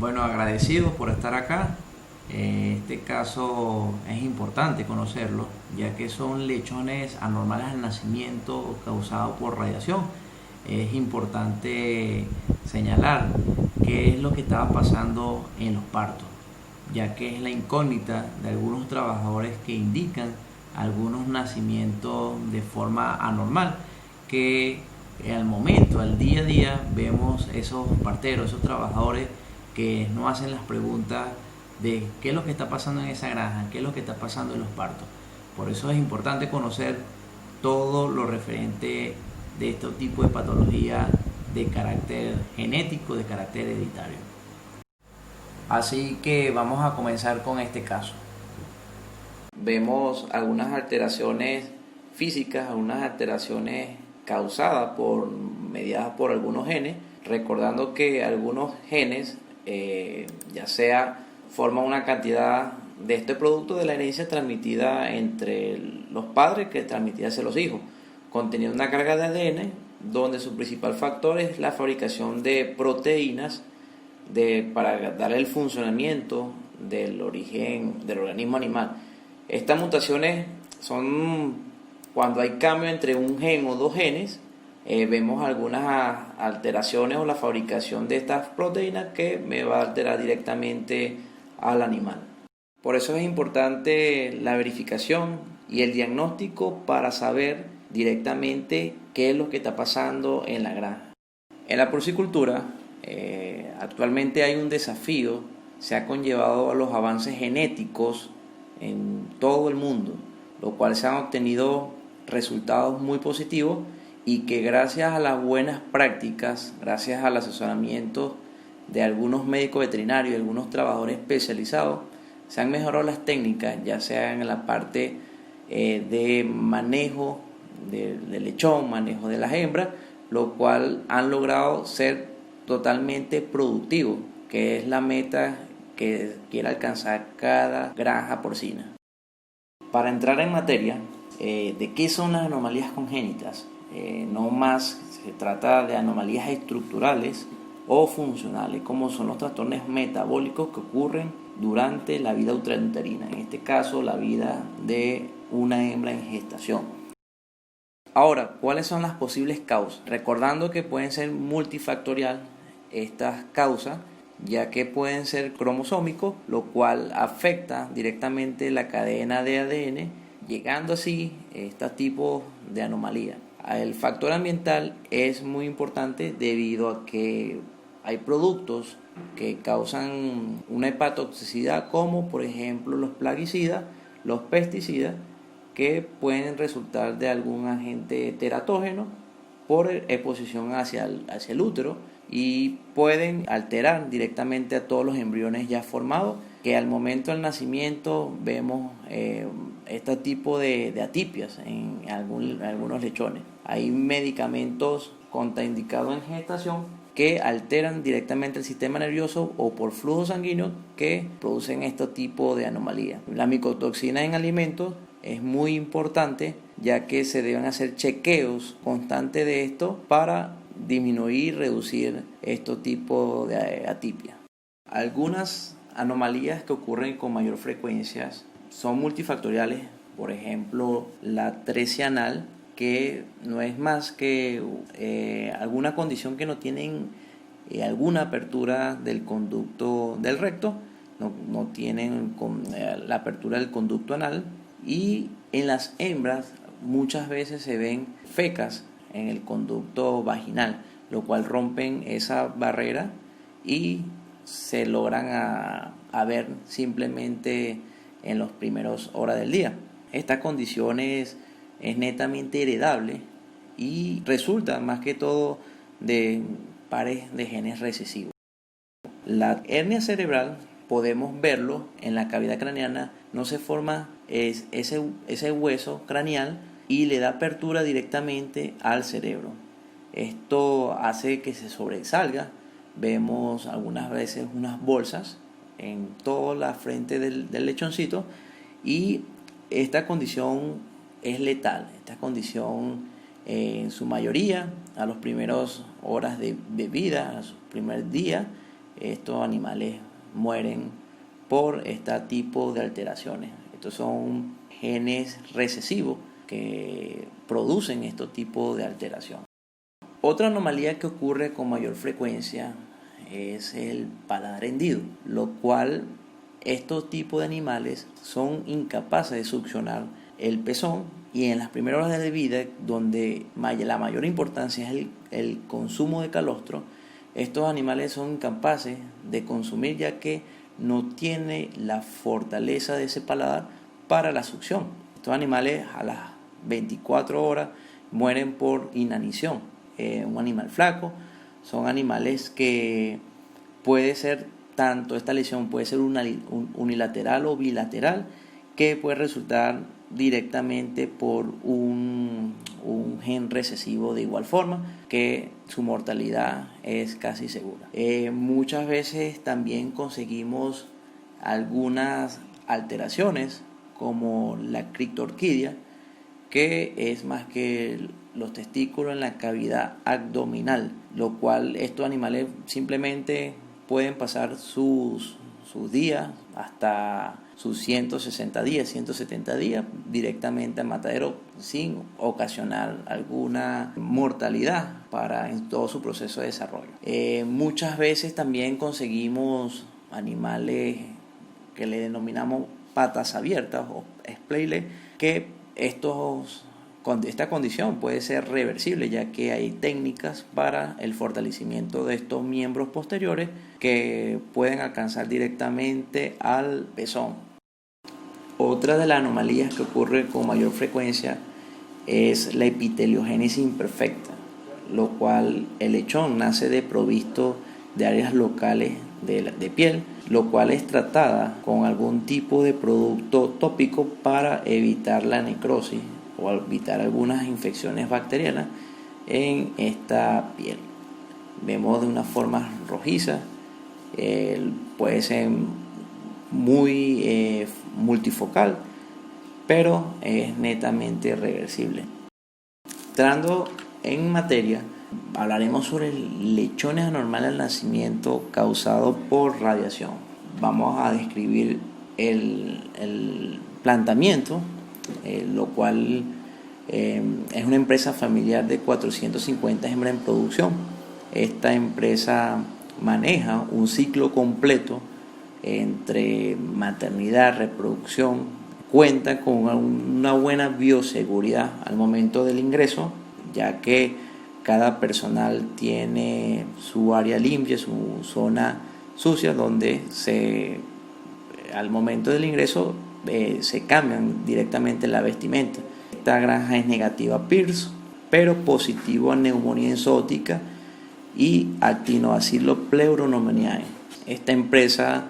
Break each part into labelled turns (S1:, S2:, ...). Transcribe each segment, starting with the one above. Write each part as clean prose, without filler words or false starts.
S1: Bueno, agradecidos por estar acá. Este caso es importante conocerlo, ya que son lechones anormales al nacimiento causados por radiación. Es importante señalar qué es lo que estaba pasando en los partos, ya que es la incógnita de algunos trabajadores que indican algunos nacimientos de forma anormal, que al momento, al día a día, vemos esos parteros, esos trabajadores que no hacen las preguntas de qué es lo que está pasando en esa granja, qué es lo que está pasando en los partos. Por eso es importante conocer todo lo referente de este tipo de patología de carácter genético, de carácter hereditario. Así que vamos a comenzar con este caso. Vemos algunas alteraciones físicas, algunas alteraciones causadas mediadas por algunos genes, recordando que algunos genes, ya sea forman una cantidad de este producto de la herencia transmitida entre los padres que transmitida hacia los hijos, conteniendo una carga de ADN donde su principal factor es la fabricación de proteínas para darle el funcionamiento del origen del organismo animal. Estas mutaciones son cuando hay cambio entre un gen o dos genes. Vemos algunas alteraciones o la fabricación de estas proteínas que me va a alterar directamente al animal. Por eso es importante la verificación y el diagnóstico para saber directamente qué es lo que está pasando en la granja. En la porcicultura, actualmente hay un desafío, se ha conllevado a los avances genéticos en todo el mundo, lo cual se han obtenido resultados muy positivos y que gracias a las buenas prácticas, gracias al asesoramiento de algunos médicos veterinarios y algunos trabajadores especializados, se han mejorado las técnicas, ya sea en la parte de manejo del lechón, manejo de las hembras, lo cual han logrado ser totalmente productivos, que es la meta que quiere alcanzar cada granja porcina. Para entrar en materia de qué son las anomalías congénitas, no más se trata de anomalías estructurales o funcionales, como son los trastornos metabólicos que ocurren durante la vida intrauterina, en este caso la vida de una hembra en gestación. Ahora, ¿cuáles son las posibles causas? Recordando que pueden ser multifactorial estas causas, ya que pueden ser cromosómicos, lo cual afecta directamente la cadena de ADN, llegando así a estos tipos de anomalías. El factor ambiental es muy importante debido a que hay productos que causan una hepatotoxicidad, como por ejemplo los plaguicidas, los pesticidas, que pueden resultar de algún agente teratógeno por exposición hacia el útero y pueden alterar directamente a todos los embriones ya formados, que al momento del nacimiento vemos este tipo de atipias en algunos lechones. Hay medicamentos contraindicados en gestación que alteran directamente el sistema nervioso o por flujo sanguíneo que producen este tipo de anomalías. La micotoxina en alimentos es muy importante, ya que se deben hacer chequeos constantes de esto para disminuir y reducir estos tipos de atipia. Algunas anomalías que ocurren con mayor frecuencia son multifactoriales, por ejemplo la atresia anal, que no es más que alguna condición que no tienen alguna apertura del conducto del recto, no tienen la apertura del conducto anal, y en las hembras muchas veces se ven fecas en el conducto vaginal, lo cual rompen esa barrera y se logran a ver simplemente en las primeras horas del día. Esta condición es netamente heredable y resulta más que todo de pares de genes recesivos. La hernia cerebral podemos verlo en la cavidad craneana, no se forma ese hueso craneal y le da apertura directamente al cerebro. Esto hace que se sobresalga. Vemos algunas veces unas bolsas en toda la frente del lechoncito, y esta condición es letal. Esta condición en su mayoría a las primeras horas de vida, a su primer día, estos animales mueren por este tipo de alteraciones. Estos son genes recesivos que producen estos tipos de alteración. Otra anomalía que ocurre con mayor frecuencia es el paladar hendido, lo cual estos tipos de animales son incapaces de succionar el pezón, y en las primeras horas de vida, donde la mayor importancia es el consumo de calostro, estos animales son incapaces de consumir, ya que no tiene la fortaleza de ese paladar para la succión. Estos animales a las 24 horas mueren por inanición. Un animal flaco, son animales que puede ser tanto, esta lesión puede ser unilateral o bilateral, que puede resultar directamente por un gen recesivo de igual forma, que su mortalidad es casi segura. Muchas veces también conseguimos algunas alteraciones como la criptorquidia, que es más que los testículos en la cavidad abdominal, lo cual estos animales simplemente pueden pasar sus días, hasta sus 160 días, 170 días directamente al matadero sin ocasionar alguna mortalidad en todo su proceso de desarrollo. Muchas veces también conseguimos animales que le denominamos patas abiertas o splayles, que esta condición puede ser reversible, ya que hay técnicas para el fortalecimiento de estos miembros posteriores que pueden alcanzar directamente al pezón. Otra de las anomalías que ocurre con mayor frecuencia es la epiteliogénesis imperfecta, lo cual el lechón nace desprovisto de áreas locales de piel, lo cual es tratada con algún tipo de producto tópico para evitar la necrosis o evitar algunas infecciones bacterianas en esta piel. Vemos de una forma rojiza, puede ser muy multifocal, pero es netamente reversible. Entrando en materia, hablaremos sobre lechones anormales al nacimiento causados por radiación. Vamos a describir el planteamiento, lo cual es una empresa familiar de 450 hembras en producción. Esta empresa maneja un ciclo completo entre maternidad, reproducción, cuenta con una buena bioseguridad al momento del ingreso, ya que cada personal tiene su área limpia, su zona sucia, donde al momento del ingreso se cambian directamente la vestimenta. Esta granja es negativa a PIRS, pero positivo a neumonía enzootica y actinobacillus pleuropneumoniae. Esta empresa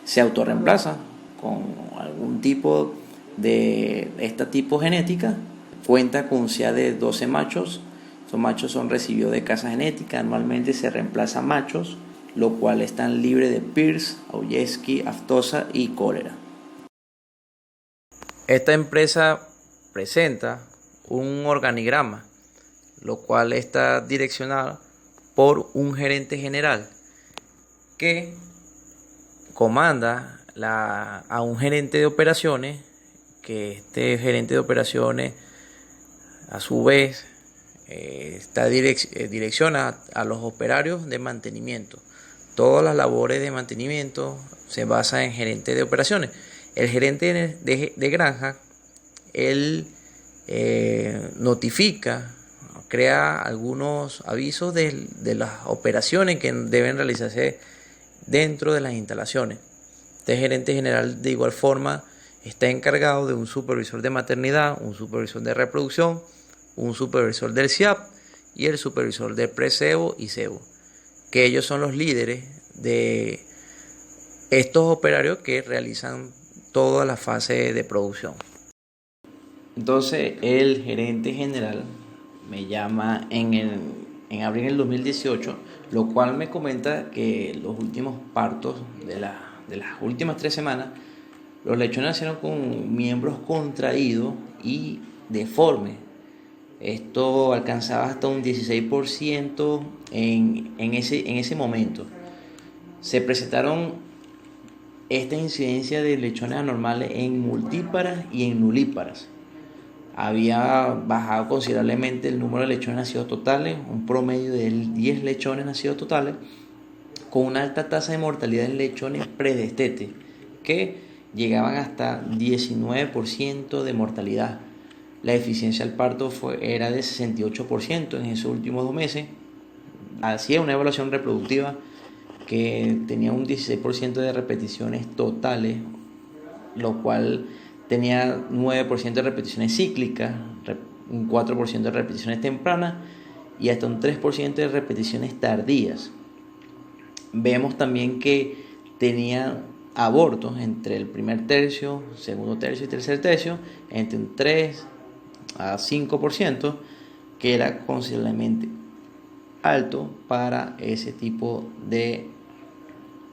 S1: se autorreemplaza con algún tipo de esta tipo genética. Cuenta con un CA de 12 machos. Estos machos son recibidos de casa genética. Anualmente se reemplazan machos, lo cual están libres de PIRS, Augeski, aftosa y cólera. Esta empresa presenta un organigrama, lo cual está direccionado por un gerente general que comanda a un gerente de operaciones, que este gerente de operaciones a su vez direcciona a los operarios de mantenimiento. Todas las labores de mantenimiento se basan en gerente de operaciones. El gerente de granja, él notifica, crea algunos avisos de las operaciones que deben realizarse dentro de las instalaciones. Este gerente general de igual forma está encargado de un supervisor de maternidad, un supervisor de reproducción, un supervisor del CIAP y el supervisor del pre-cebo y cebo, que ellos son los líderes de estos operarios que realizan toda la fase de producción. Entonces el gerente general me llama en abril del 2018, lo cual me comenta que los últimos partos de las últimas 3 semanas, los lechones nacieron con miembros contraídos y deformes. Esto alcanzaba hasta un 16% en ese momento. Se presentaron esta incidencia de lechones anormales en multíparas y en nulíparas. Había bajado considerablemente el número de lechones nacidos totales, un promedio de 10 lechones nacidos totales, con una alta tasa de mortalidad en lechones predestete, que llegaban hasta 19% de mortalidad. La eficiencia al parto era de 68% en esos últimos 2 meses. Hacía una evaluación reproductiva que tenía un 16% de repeticiones totales, lo cual tenía 9% de repeticiones cíclicas, un 4% de repeticiones tempranas y hasta un 3% de repeticiones tardías. Vemos también que tenía abortos entre el primer tercio, segundo tercio y tercer tercio, entre un 3 a 5%, que era considerablemente alto para ese tipo de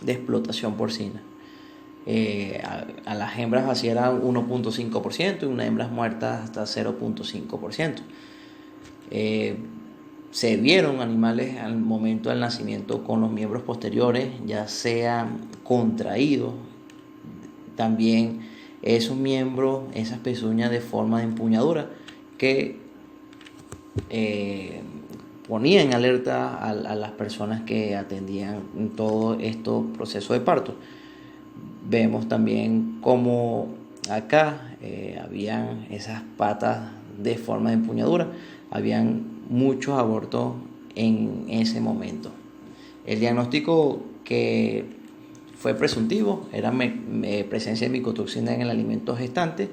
S1: explotación porcina. A las hembras vacías era 1.5% y unas hembras muertas hasta 0.5%. Se vieron animales al momento del nacimiento con los miembros posteriores, ya sean contraídos, también esos miembros, esas pezuñas de forma de empuñadura que ponía en alerta a las personas que atendían todo estos procesos de parto. Vemos también como acá habían esas patas de forma de empuñadura, habían muchos abortos en ese momento. El diagnóstico que fue presuntivo era presencia de micotoxina en el alimento gestante,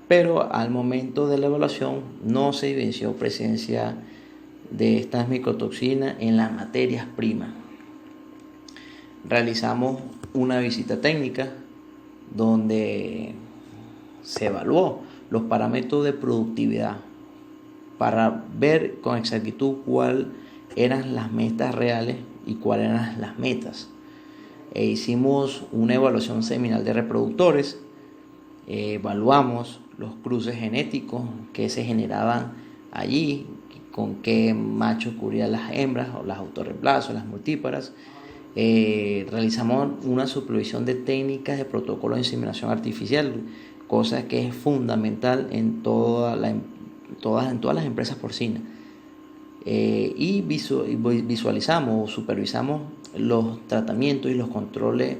S1: pero al momento de la evaluación no se evidenció presencia de estas micotoxinas en las materias primas. Realizamos una visita técnica donde se evaluó los parámetros de productividad para ver con exactitud cuáles eran las metas reales y cuáles eran las metas. Hicimos una evaluación seminal de reproductores, evaluamos los cruces genéticos que se generaban allí, con qué machos cubrían las hembras o las autorreemplazos, las multíparas. Realizamos una supervisión de técnicas de protocolo de inseminación artificial, cosa que es fundamental en todas las empresas porcinas. Y visualizamos o supervisamos los tratamientos y los controles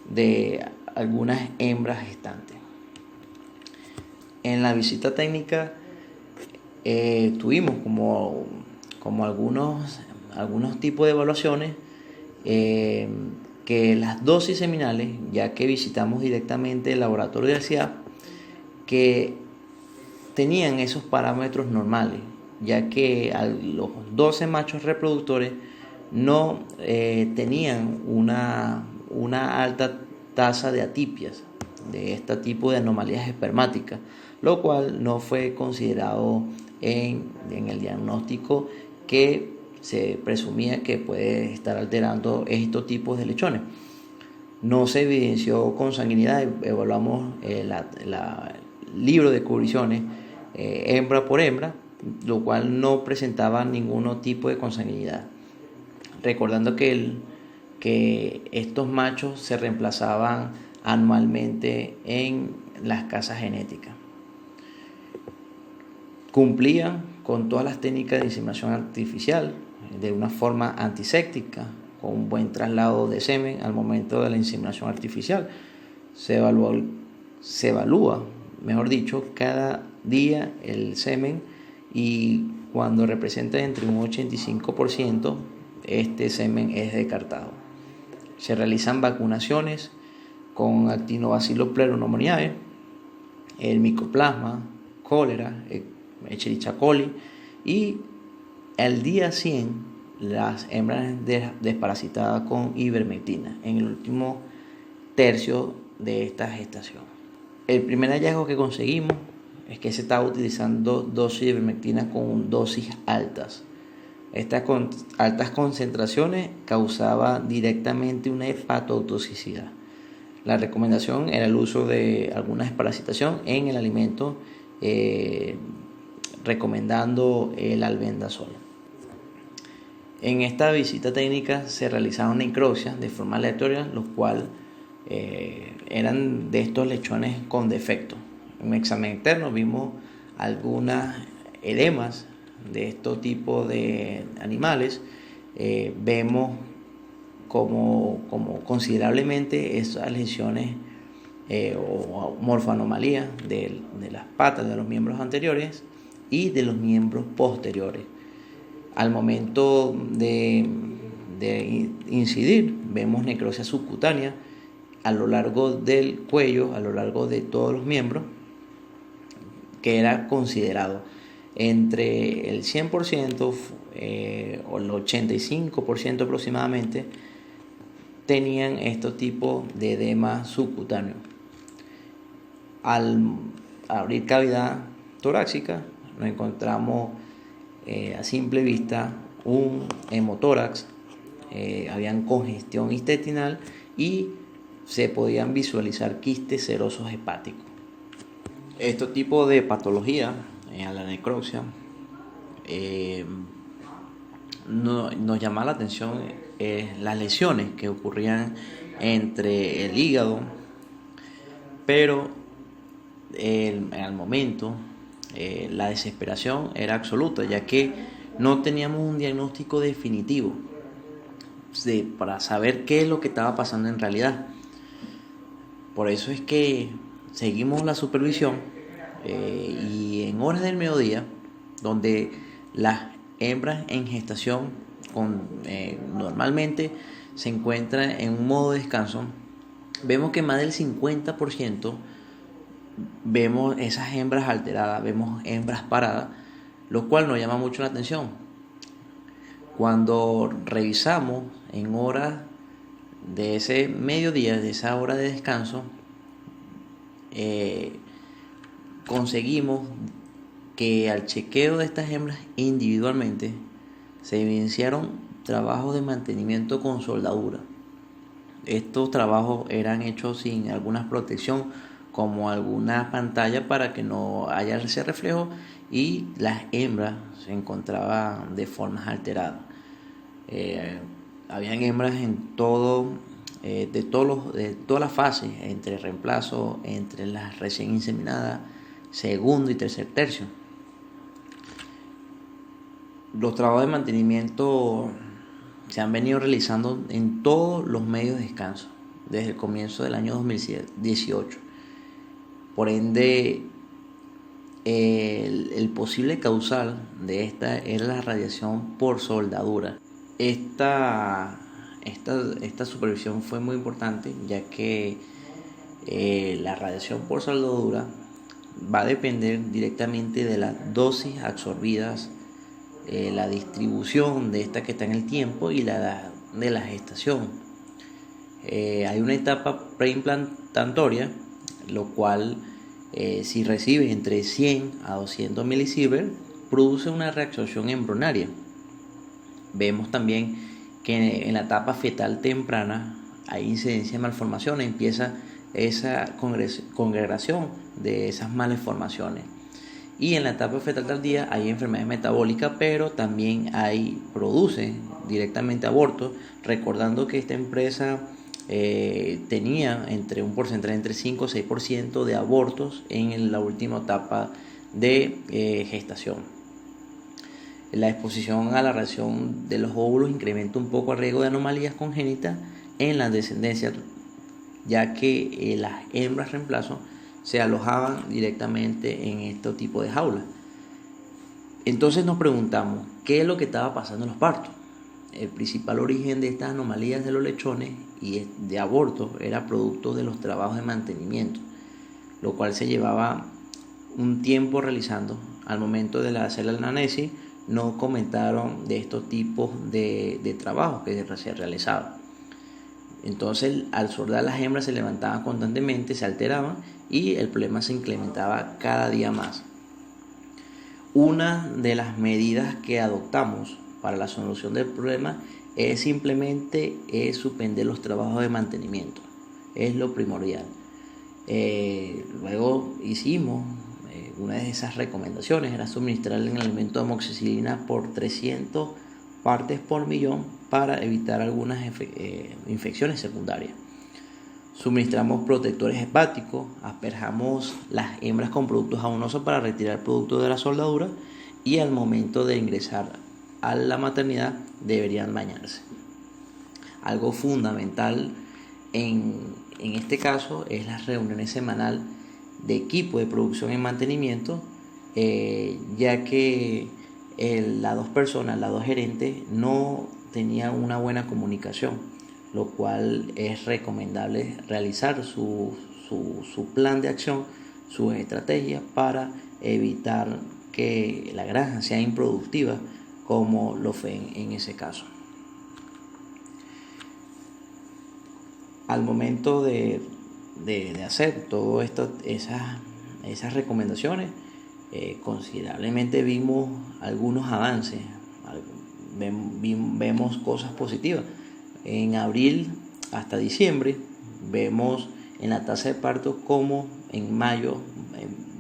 S1: de algunas hembras gestantes. En la visita técnica tuvimos como algunos tipos de evaluaciones, que las dosis seminales, ya que visitamos directamente el laboratorio de ACIAP, que tenían esos parámetros normales, ya que los 12 machos reproductores no tenían una alta tasa de atipias, de este tipo de anomalías espermáticas, lo cual no fue considerado en el diagnóstico que se presumía que puede estar alterando estos tipos de lechones. No se evidenció consanguinidad, evaluamos el libro de cubriciones hembra por hembra, lo cual no presentaba ningún tipo de consanguinidad. Recordando que estos machos se reemplazaban anualmente en las casas genéticas. Cumplían con todas las técnicas de inseminación artificial de una forma antiséptica, con un buen traslado de semen al momento de la inseminación artificial. Se evalúa, mejor dicho, cada día el semen, y cuando representa entre un 85%, este semen es descartado. Se realizan vacunaciones con Actinobacillus pleuropneumoniae, el micoplasma, cólera, Escherichia coli, y al día 100 las hembras desparasitadas con ivermectina en el último tercio de esta gestación. El primer hallazgo que conseguimos es que se estaba utilizando dosis de ivermectina con dosis altas. Estas altas concentraciones causaban directamente una hepatotoxicidad. La recomendación era el uso de alguna desparasitación en el alimento, recomendando el albendazol. En esta visita técnica se realizaron necropsias de forma aleatoria, los cuales eran de estos lechones con defecto. En un examen externo vimos algunas edemas de estos tipos de animales. Vemos como considerablemente esas lesiones o morfoanomalías de las patas de los miembros anteriores y de los miembros posteriores. Al momento de incidir, vemos necrosia subcutánea a lo largo del cuello, a lo largo de todos los miembros, que era considerado entre el 100% o el 85% aproximadamente tenían estos tipos de edema subcutáneo. Al abrir cavidad torácica nos encontramos a simple vista un hemotórax, habían congestión intestinal y se podían visualizar quistes serosos hepáticos. Este tipo de patología a la necropsia nos llama la atención las lesiones que ocurrían entre el hígado, pero al momento la desesperación era absoluta, ya que no teníamos un diagnóstico definitivo para saber qué es lo que estaba pasando en realidad. Por eso es que seguimos la supervisión y en horas del mediodía, donde las hembras en gestación normalmente se encuentran en un modo de descanso, vemos que más del 50% vemos esas hembras alteradas, vemos hembras paradas, lo cual nos llama mucho la atención. Cuando revisamos en horas de ese mediodía, de esa hora de descanso, conseguimos que al chequeo de estas hembras individualmente se evidenciaron trabajos de mantenimiento con soldadura. Estos trabajos eran hechos sin alguna protección, como alguna pantalla para que no haya ese reflejo, y las hembras se encontraban de formas alteradas. Habían hembras en de todas las fases, entre reemplazo, entre las recién inseminadas, segundo y tercer tercio. Los trabajos de mantenimiento se han venido realizando en todos los medios de descanso desde el comienzo del año 2018. Por ende, el posible causal de esta era la radiación por soldadura. Esta supervisión fue muy importante, ya que la radiación por soldadura va a depender directamente de las dosis absorbidas, la distribución de esta que está en el tiempo y la de la gestación. Hay una etapa preimplantatoria, lo cual si recibe entre 100 a 200 milisievert produce una reabsorción embrionaria. Vemos también que en la etapa fetal temprana hay incidencia de malformaciones, empieza esa congregación de esas malformaciones. Y en la etapa fetal tardía hay enfermedades metabólicas, pero también produce directamente abortos, recordando que esta empresa tenía un porcentaje entre 5 y 6% de abortos en la última etapa de gestación. La exposición a la radiación de los óvulos incrementa un poco el riesgo de anomalías congénitas en la descendencia, ya que las hembras reemplazo se alojaban directamente en este tipo de jaulas. Entonces nos preguntamos, ¿qué es lo que estaba pasando en los partos? El principal origen de estas anomalías de los lechones y de abortos era producto de los trabajos de mantenimiento, lo cual se llevaba un tiempo realizando. Al momento de hacer la anamnesis no comentaron de estos tipos de trabajos que se realizaban. Entonces, al sordar, las hembras se levantaban constantemente, se alteraban y el problema se incrementaba cada día más. Una de las medidas que adoptamos para la solución del problema es simplemente suspender los trabajos de mantenimiento. Es lo primordial. Luego hicimos una de esas recomendaciones, era suministrar el alimento de amoxicilina por 300 partes por millón para evitar algunas infecciones secundarias. Suministramos protectores hepáticos, asperjamos las hembras con productos jabonosos para retirar productos de la soldadura y al momento de ingresar a la maternidad deberían bañarse. Algo fundamental en este caso es las reuniones semanales de equipo de producción y mantenimiento, ya que las dos personas, las dos gerentes, no tenían una buena comunicación, lo cual es recomendable realizar su plan de acción, sus estrategias para evitar que la granja sea improductiva como lo fue en ese caso. Al momento de hacer todas esas recomendaciones, considerablemente vimos algunos avances, vemos cosas positivas. En abril hasta diciembre vemos en la tasa de parto como en mayo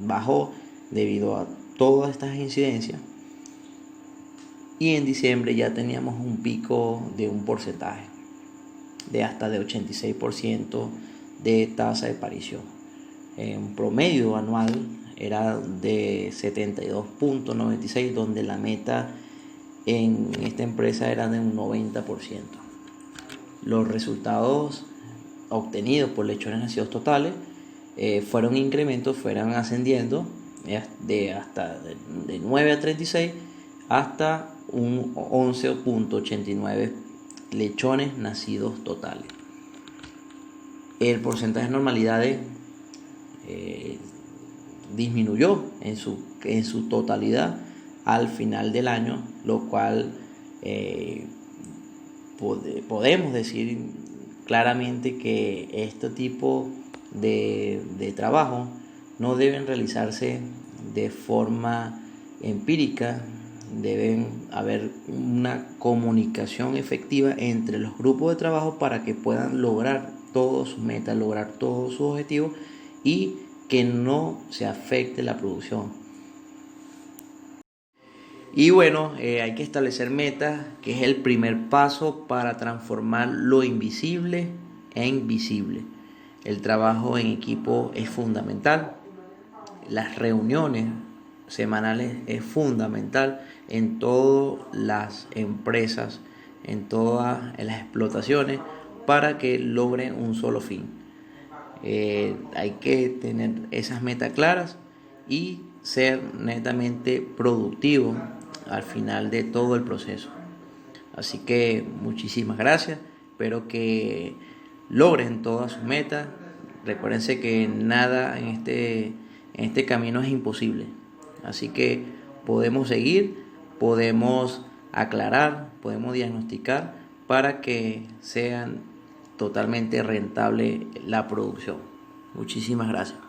S1: bajó debido a todas estas incidencias, y en diciembre ya teníamos un pico de un porcentaje de hasta de 86% de tasa de parición. En promedio anual era de 72.96, donde la meta en esta empresa era de un 90%. Los resultados obtenidos por lechones nacidos totales fueron incrementos, fueron ascendiendo de 9 a 36 hasta un 11.89 lechones nacidos totales. El porcentaje de normalidades disminuyó en su totalidad al final del año, lo cual podemos decir claramente que este tipo de trabajo no deben realizarse de forma empírica. Deben haber una comunicación efectiva entre los grupos de trabajo para que puedan lograr todas sus metas, lograr todos sus objetivos y que no se afecte la producción. Y bueno, hay que establecer metas, que es el primer paso para transformar lo invisible en visible. El trabajo en equipo es fundamental. Las reuniones semanales es fundamental en todas las empresas, en todas las explotaciones, para que logren un solo fin. Hay que tener esas metas claras y ser netamente productivo al final de todo el proceso. Así que muchísimas gracias, espero que logren todas sus metas. Recuérdense que nada en este camino es imposible, así que podemos seguir, podemos aclarar, podemos diagnosticar para que sean totalmente rentable la producción. Muchísimas gracias.